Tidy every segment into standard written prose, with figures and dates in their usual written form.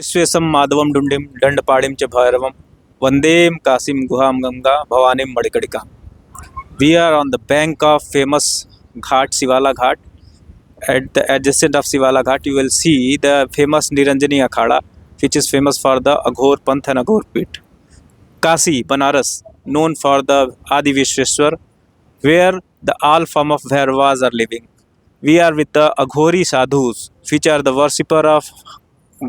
विश्वेशं माधवं डुण्डिं दण्डपाणिं च भैरवं वन्दें काशीं गुहां Ganga भवानीं मणिकर्णिकां. We are on the bank of famous Ghat, Siwala Ghat. At the adjacent of Siwala Ghat, you will see the famous Niranjani Akhada, which is famous for the Aghor Panth and Aghor Pit. Kashi, Banaras, known for the Adi Vishweshwar, where the all form of Bhairavas are living. We are with the Aghori Sadhus, which are the worshipper of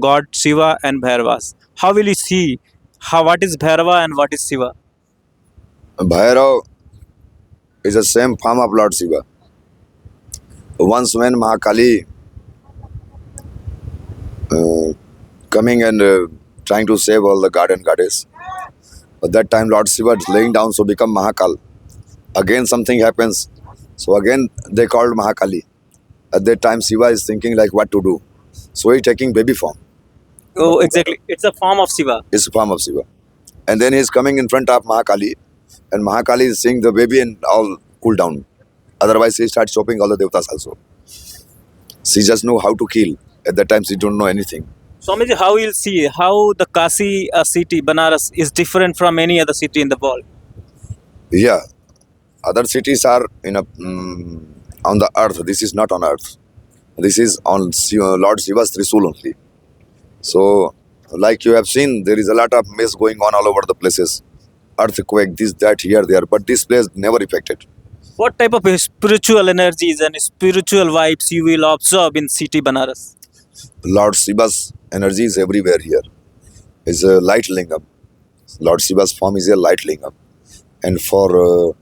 God Shiva and Bhairavas. How will you see what is Bhairava and what is Shiva? Bhairav is the same form of Lord Shiva. Once when Mahakali coming and trying to save all the god and goddess, at that time Lord Shiva is laying down, so become Mahakal. Again something happens, so again they called Mahakali. At that time Shiva is thinking like what to do, so he taking baby form. Oh, exactly. It's a form of Shiva. It's a form of Shiva, and then he is coming in front of Mahakali, and Mahakali is seeing the baby and all cool down. Otherwise he starts chopping all the devatas also. She just know how to kill. At that time she don't know anything. Swamiji, how you'll see how the Kashi city, Banaras, is different from any other city in the world? Yeah, other cities are in a on the earth. This is not on earth. This is on Lord Shiva's Trisul only. So, like you have seen, there is a lot of mess going on all over the places. Earthquake, this, that, here, there. But this place never affected. What type of spiritual energies and spiritual vibes you will observe in city Banaras? Lord Shiva's energy is everywhere here. It's a light lingam. Lord Shiva's form is a light lingam. And for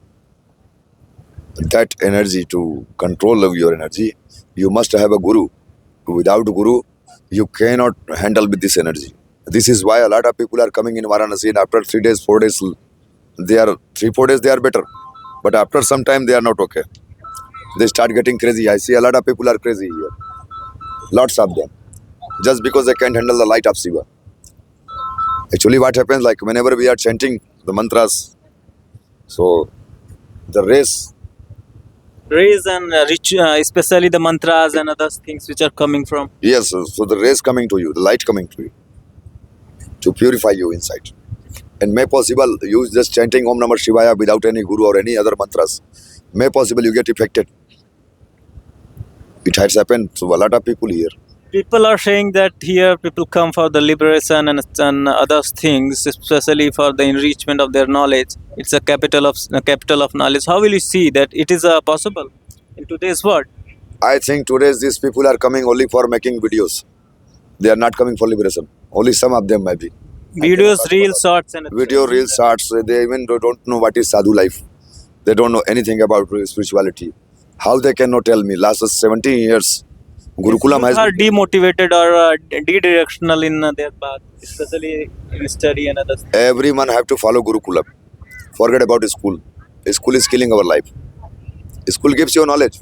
that energy to control of your energy, you must have a guru. Without guru, you cannot handle with this energy. This is why a lot of people are coming in Varanasi, and after 3 days, 4 days, they are 3-4 days they are better. But after some time they are not okay. They start getting crazy. I see a lot of people are crazy here. Lots of them. Just because they can't handle the light of Shiva. Actually what happens, like whenever we are chanting the mantras, so the rays, And especially the mantras and other things which are coming from. yes, so the rays coming to you, the light coming to you, to purify you inside. And may possible you just chanting Om Namah Shivaya without any guru or any other mantras, may possible you get affected. It has happened to a lot of people here. People are saying that here people come for the liberation and other things, especially for the enrichment of their knowledge. It's a capital of knowledge. How will you see that it is possible in today's world? I think today's these people are coming only for making videos. They are not coming for liberation. Only some of them maybe. Videos, reels, shorts, and Video, reels, shorts, they even don't know what is sadhu life. They don't know anything about spirituality. How they cannot tell me? Last 17 years, Gurukulam has are demotivated or de-directional in their path, especially in study and other things. everyone have to follow Gurukulam. Forget about school. School is killing our life. School gives you knowledge.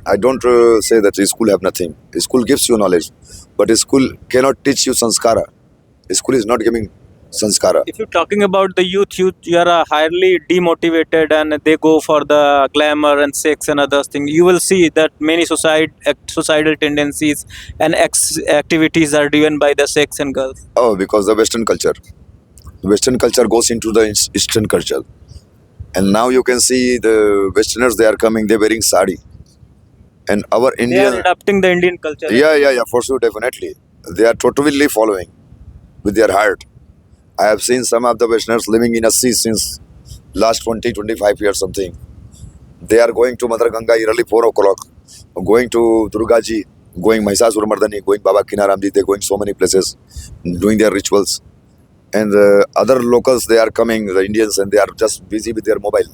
I don't say that school have nothing. School gives you knowledge, but school cannot teach you sanskara. School is not giving sanskara. If you're talking about the youth, you are highly demotivated and they go for the glamour and sex and other things. You will see that many societal tendencies and activities are driven by the sex and girls. Oh, because the Western culture. Western culture goes into the Eastern culture. And now you can see the Westerners, they are coming, they're wearing sari. And our They Indian, are adapting the Indian culture. yeah, for sure, definitely. They are totally following with their heart. I have seen some of the Westerners living in a sea since last 20-25 years something. They are going to Mother Ganga early 4 o'clock, going to Durgaji, going Mahishasura Mardani, going Baba Kinaramji, they're going so many places, doing their rituals. And other locals, they are coming, the Indians, and they are just busy with their mobile.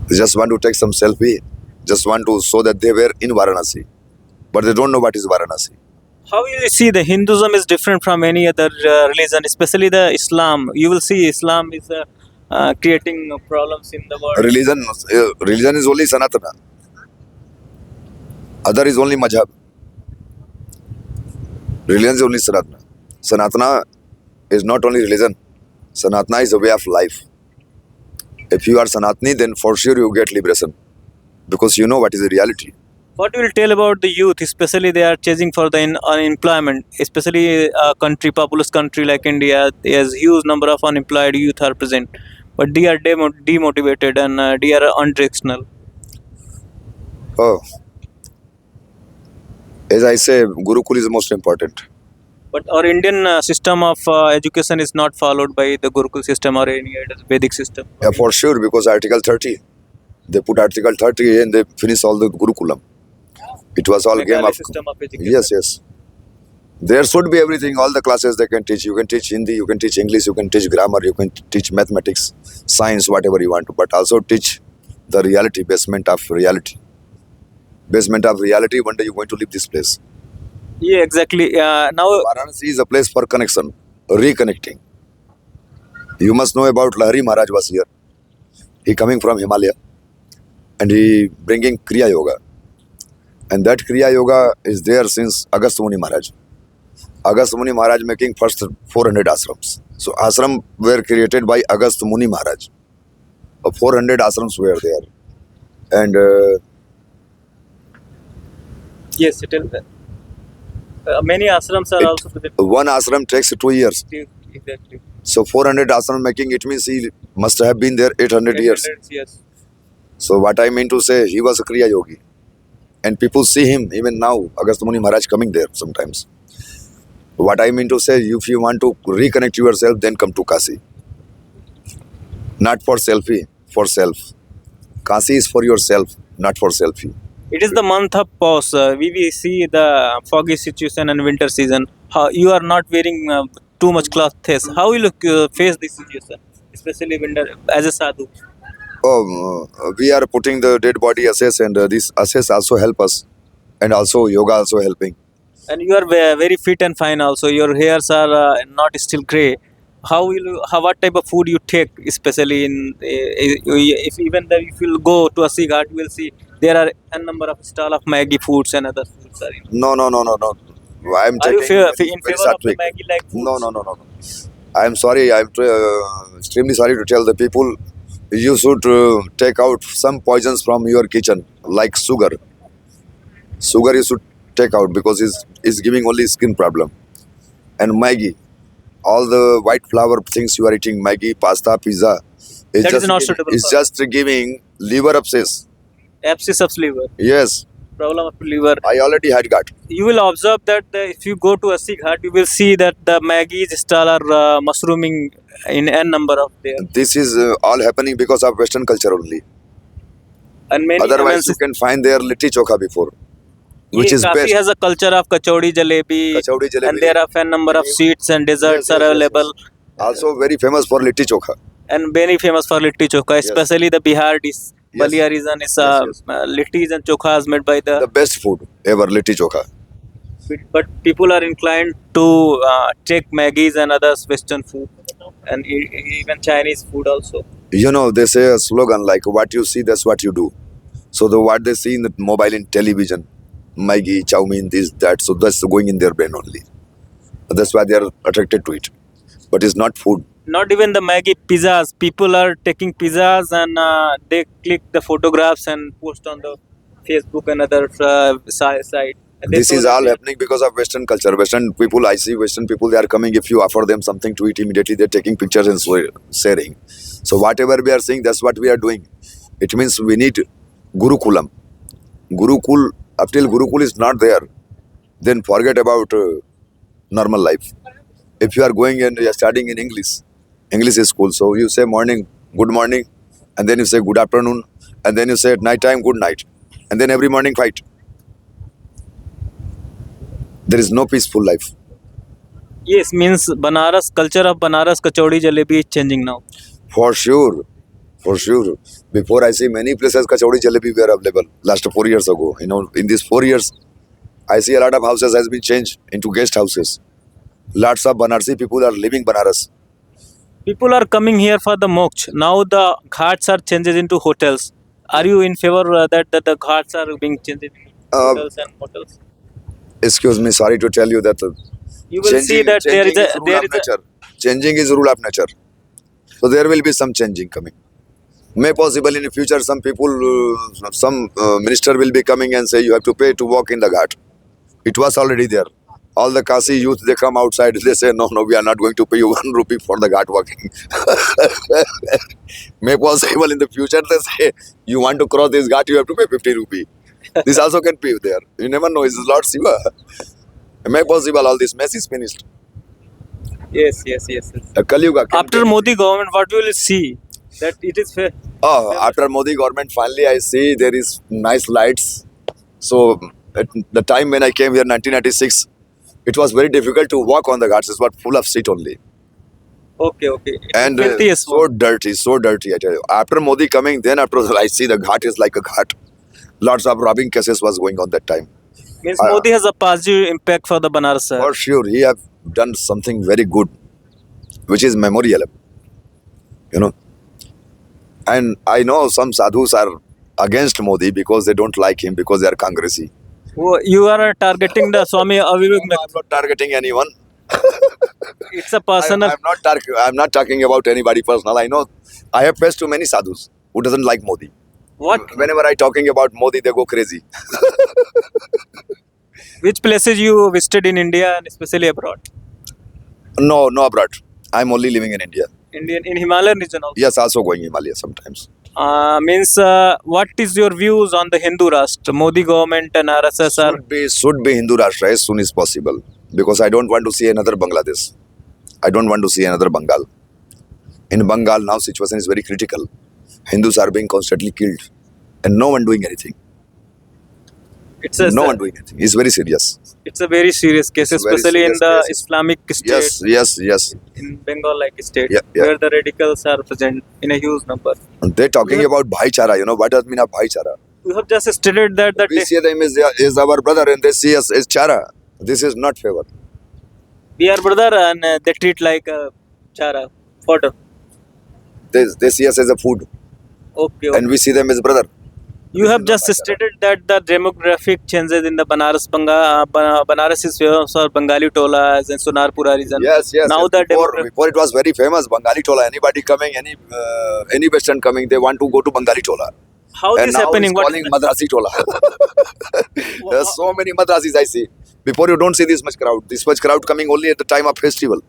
They just want to take some selfie, just want to show that they were in Varanasi. But they don't know what is Varanasi. How will you see the Hinduism is different from any other religion, especially the Islam? You will see Islam is creating problems in the world. Religion is only Sanatana. Other is only Majhab. Religion is only Sanatana. Sanatana is not only religion. Sanatana is a way of life. If you are Sanatani, then for sure you get liberation. Because you know what is the reality. What will tell about the youth, especially they are chasing for the unemployment, especially a country, populous country like India, there's huge number of unemployed youth are present, but they are demotivated and they are undirectional. Oh, as I say, Gurukul is most important. But our Indian system of education is not followed by the Gurukul system or any other Vedic system. Yeah, for sure, because Article 30, they put Article 30 and they finish all the Gurukulam. It was all game Bengali of. system of education. Yes, yes. There should be everything, all the classes they can teach. You can teach Hindi, you can teach English, you can teach grammar, you can teach mathematics, science, whatever you want, but also teach the reality, basement of reality. Basement of reality, one day you're going to leave this place. Yeah, exactly. Now, Varanasi is a place for connection, reconnecting. You must know about Lahari Maharaj was here. He coming from Himalaya and he bringing Kriya Yoga. And that Kriya Yoga is there since Agastya Muni Maharaj. Agastya Muni Maharaj making first 400 ashrams. So ashram were created by Agastya Muni Maharaj. 400 ashrams were there. And yes, it is. Many ashrams are also present. one ashram takes 2 years. Exactly. So 400 ashram making, it means he must have been there 800 years. 800 years. So what I mean to say, he was a Kriya Yogi. And people see him even now, Agastya Muni Maharaj coming there sometimes. What I mean to say, if you want to reconnect yourself, then come to Kasi. Not for selfie, for self. Kasi is for yourself, not for selfie. It is the month of pause. We see the foggy situation and winter season. How you are not wearing too much clothes. How will you face this situation, especially winter as a sadhu? Oh, we are putting the dead body assess, and this assess also help us, and also yoga also helping. And you are very fit and fine. Also, your hairs are not still gray. How will you? What type of food you take, especially in if even the, if you go to a sea ghat, you will see there are a number of stall of Maggi foods and other foods are in. No. I'm Are you taking in very favor of the sattvic. Maggi like foods? No. I'm sorry. I'm extremely sorry to tell the people. You should take out some poisons from your kitchen, like sugar. Sugar you should take out because it's giving only skin problem. And Maggi, all the white flour things you are eating, Maggi, pasta, pizza, That is not suitable it's for- just giving liver abscess. Abscess of liver, Yes, problem of liver. I already had got. You will observe that if you go to a Sikh hut, you will see that the Maggie's stall are mushrooming in n number of there. This is all happening because of Western culture only. And many Otherwise, you can find their litti chokha before, which is Kashi best. has a culture of kachori jalebi, Kachori jalebi. and there are a number of sweets and desserts Yes, are available, Also very famous for litti chokha. and very famous for litti chokha, especially the Bihar dish. Yes. Balia region is Yes. littis and chokhas made by The best food ever, litti chokha. but people are inclined to take Maggies and others Western food and even Chinese food also. You know, they say a slogan like, what you see, that's what you do. So the what they see in the mobile, in television, Maggi, chow mein, this, that, so that's going in their brain only. That's why they are attracted to it. But it's not food. Not even the Maggi pizzas. People are taking pizzas and they click the photographs and post on the Facebook and other site. And they This show is that all they- happening because of Western culture. Western people, I see Western people, they are coming. If you offer them something to eat, immediately they're taking pictures and sharing. So whatever we are saying, that's what we are doing. It means we need Gurukulam. Gurukul, up till Gurukul is not there, then forget about normal life. If you are going and you are studying in English is school. So you say morning, good morning, and then you say good afternoon, and then you say at night time, good night, and then every morning fight. There is no peaceful life. Yes, means Banaras, culture of Banaras kachori jalebi is changing now. For sure. Before I see many places kachori jalebi were available last 4 years ago. You know, in these 4 years, I see a lot of houses has been changed into guest houses. Lots of Banarsi people are living Banaras. People are coming here for the moksha. Now the ghats are changed into hotels. Are you in favor that the ghats are being changed into hotels and motels? Excuse me, sorry to tell you that You will see that there is a Changing is rule of nature. So there will be some changing coming. May possible in the future some people, some minister will be coming and say you have to pay to walk in the ghat. It was already there. All the Kasi youth, they come outside, they say, no, we are not going to pay you 1 rupee for the ghat walking. May possible in the future, they say, you want to cross this ghat, you have to pay 50 rupee. This also can pay there. You never know, it's Lord Shiva. May possible all this mess is finished. Yes. Kali Yuga can After take- Modi government, what we will see that it is fair. Oh, after Modi government, finally I see there is nice lights. So at the time when I came here, 1996, it was very difficult to walk on the ghats. It was full of shit only. Okay. And Filthy as well. so dirty, I tell you. After Modi coming, then after I see the ghat is like a ghat. Lots of robbing cases was going on that time. Means Modi has a positive impact for the Banaras. Sir. For sure, he have done something very good, which is memorial. You know. And I know some sadhus are against Modi because they don't like him because they are Congressy. You are targeting the Swami Avivek. No, I'm not targeting anyone. It's a personal. I'm not talking about anybody personal. I know I have faced too many sadhus who doesn't like Modi. What? Whenever I talking about Modi, they go crazy. Which places you visited in India and especially abroad? No abroad. I'm only living in India. In Himalayan region also. Yes, also going Himalaya sometimes. Means what is your views on the Hindu Rashtra? Modi government and RSS are Should be Hindu Rashtra as soon as possible because I don't want to see another Bangladesh. I don't want to see another Bengal. In Bengal now situation is very critical. Hindus are being constantly killed and no one doing anything. No one doing anything. It's very serious. It's a very serious case, It's a very especially in serious the case. Islamic state Yes. in Bengal like state Yeah. where the radicals are present in a huge number. And they're talking about bhaichara. You know what does mean of bhaichara? You have just stated that We see them as our brother and they see us as chara. This is not favor. we are brother and they treat like chara fodder. They see us as a food Okay. and we see them as brother. You have just stated that the demographic changes in the Banaras is famous for Bengali Tolas and Sonarpura region. Yes. Now the Before it was very famous, Bengali Tola. Anybody coming, any Western coming, they want to go to Bengali Tola. How And this now happening? it's What calling Madrasi Tola. There's so many Madrasis I see. Before you don't see this much crowd. This much crowd coming only at the time of festival.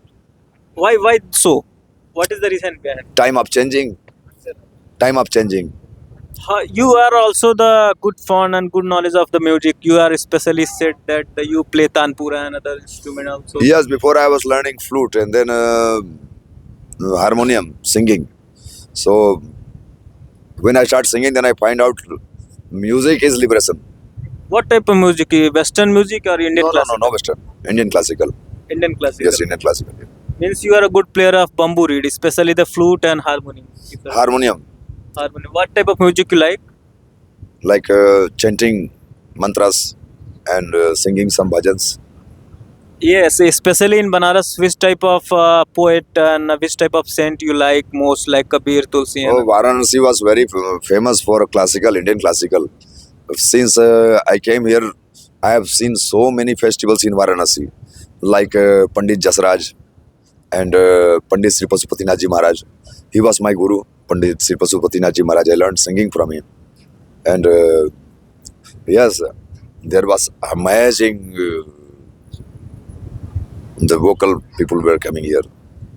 why so? What is the reason behind? Time of changing. You are also the good fan and good knowledge of the music. You are especially said that you play tanpura and other instrument also. Yes, before I was learning flute and then harmonium, singing. So when I start singing, then I find out music is liberation. What type of music? Western music or Indian classical? No, Western. Indian classical. Indian classical. Yes, Indian classical. Yeah. Means you are a good player of bamboo reed, especially the flute and harmonium. Harmonium, Harmonium. What type of music you like? like chanting mantras and singing some bhajans. Yes, especially in Banaras, which type of poet and which type of saint you like most, like Kabir, Tulsi? Oh, Varanasi was very famous for classical, Indian classical. Since I came here, I have seen so many festivals in Varanasi, like Pandit Jasraj and Pandit Sri Pasupatinath Ji Maharaj. He was my guru, Pandit Sri Pasupatinath Ji Maharaj. I learned singing from him. And yes, there was amazing. The vocal people were coming here.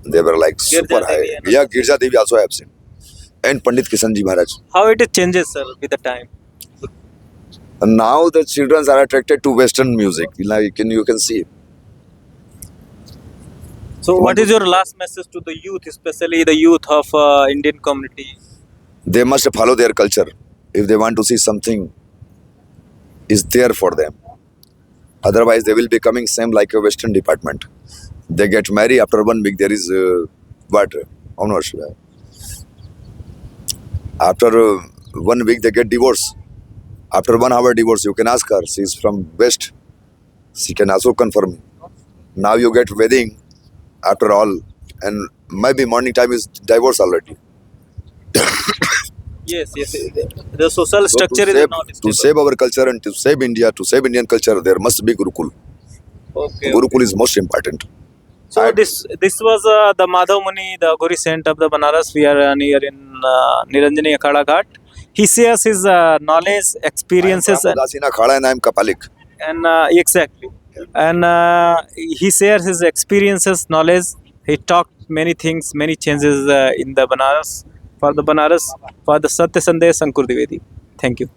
They were like super high. Devi, Yeah, Girja Devi also I have seen. And Pandit Kishan Ji Maharaj. How it changes, sir, with the time? And now the children are attracted to Western music. Like you can see. So, what is your last message to the youth, especially the youth of Indian community? They must follow their culture. If they want to see something is there for them. Otherwise, they will be coming same like a Western department. They get married after 1 week. There is what? After 1 week, they get divorced. After 1 hour divorce, you can ask her. She is from West. She can also confirm. Now you get wedding after all, and maybe morning time is divorce already. Yes. The social So structure to is save, not to stable. save our culture and to save India, to save Indian culture, there must be Gurukul. Okay. Gurukul is most important. So I- this was the Madhav Muni, the Gori saint of the Banaras. We are near in Niranjani Akhada Ghat. He shares his knowledge, experiences, I am from Udasina Khada and I am Kapalik. and exactly, and he shares his experiences, knowledge. He talked many things, many changes in the Banaras for the Satya Sandesh Ankur Dwivedi. Thank you.